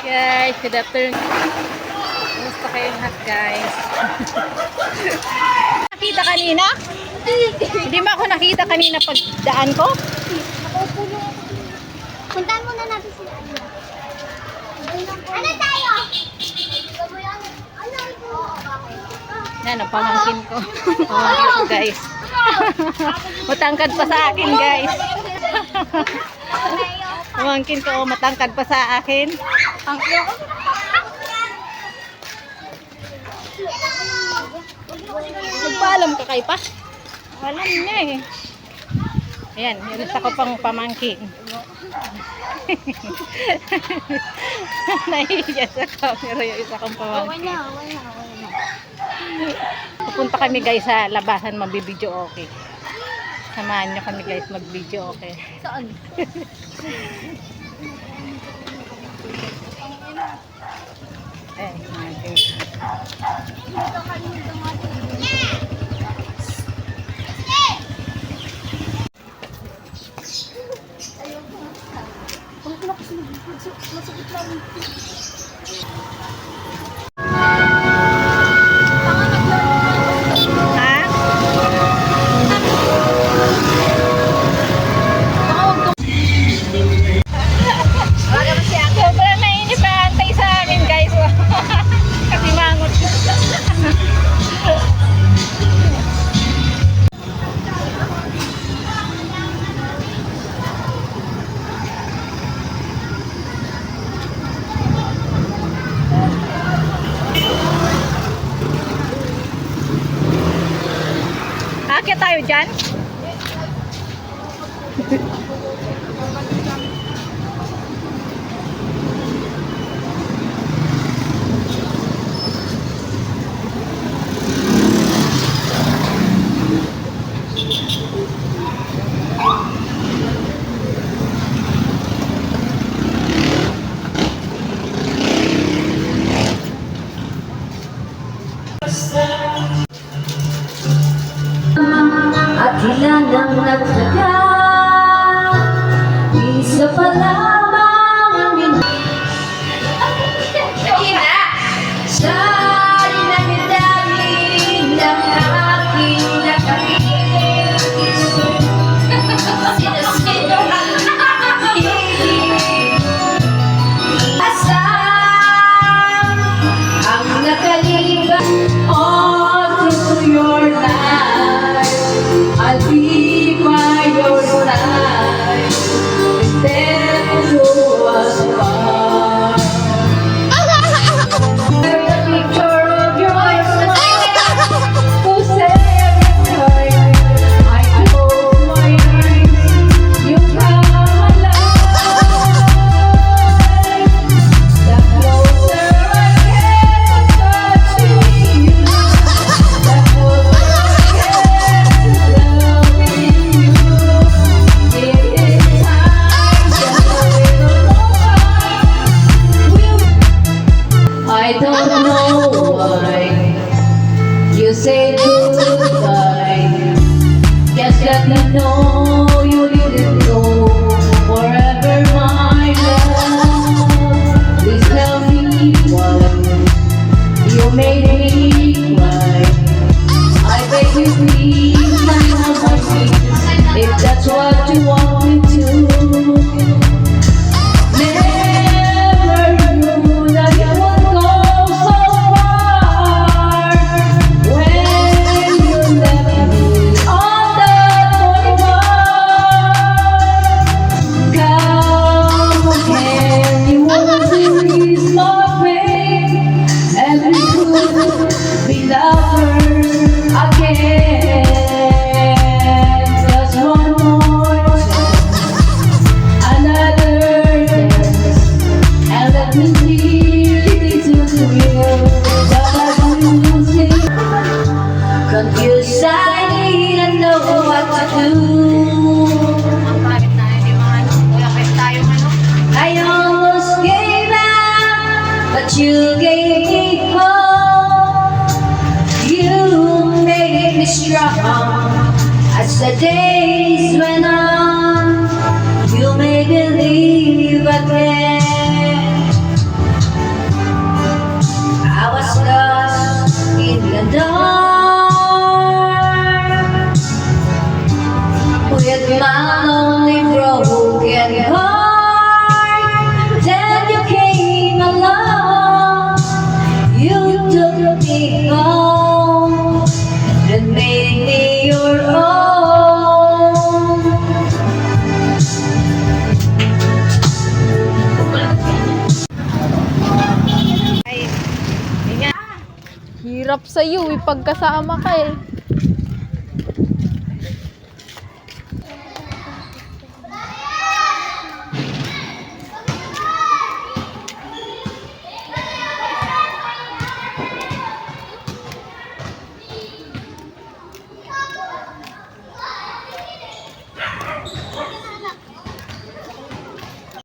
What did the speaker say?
Guys, good afternoon. Kumusta kayong lahat, guys? Nakita kanina? Hindi ba ako nakita kanina pagdaan ko? Nakaupo lang ako. Puntahan muna natin sila. Ano tayo? Ano ito? Yan, ang pamangkin ko. Pamangkin ko, guys. Matangkad pa sa akin, guys. Pamangkin ko, matangkad pa sa akin. Nagpaalam ka kay pa? Alam niya eh. Ayan, yun isa ko pang pamangkin. Nahihiya sa camera yung isa kong pamangkin. Pupunta kami guys sa labasan, magbibideo okay. Samahan nyo kami guys mag-video okay. Saan? Eh, okay. Ha? Sobrang nainip na antay sa amin guys. Kasi mangot. Akit tayo dyan? At ilan ang nagtaga, isa pa lamang ang sa dinami-dami ng aking nakakit. Sino-sino ang asam ang nakalipas all through your life. I'll be by your side, then to us apart. There's a picture of your smile, who's every time I close my eyes, you come alive. The closer I get to touching you, the closer I get to loving you. It is time, just a little more time. I don't know why you say goodbye. Just let me know you didn't go forever, my love. Please tell me why you made me cry. I beg you please, lie on my feet, if that's what you want me to. Never knew that you would go so far when you left me on that boulevard. Come again, you won't ease my pain, and we could be lovers again. Just one more chance, another dance, and let me lead you to you. But I will see, confused, I didn't know what to do. Bakit na hindi man? Wala kayo tayong ano? I almost gave up, but you gave me hope. You made me strong as the days went on. You made me believe again. Hirap sa'yo, pagkasama ka eh.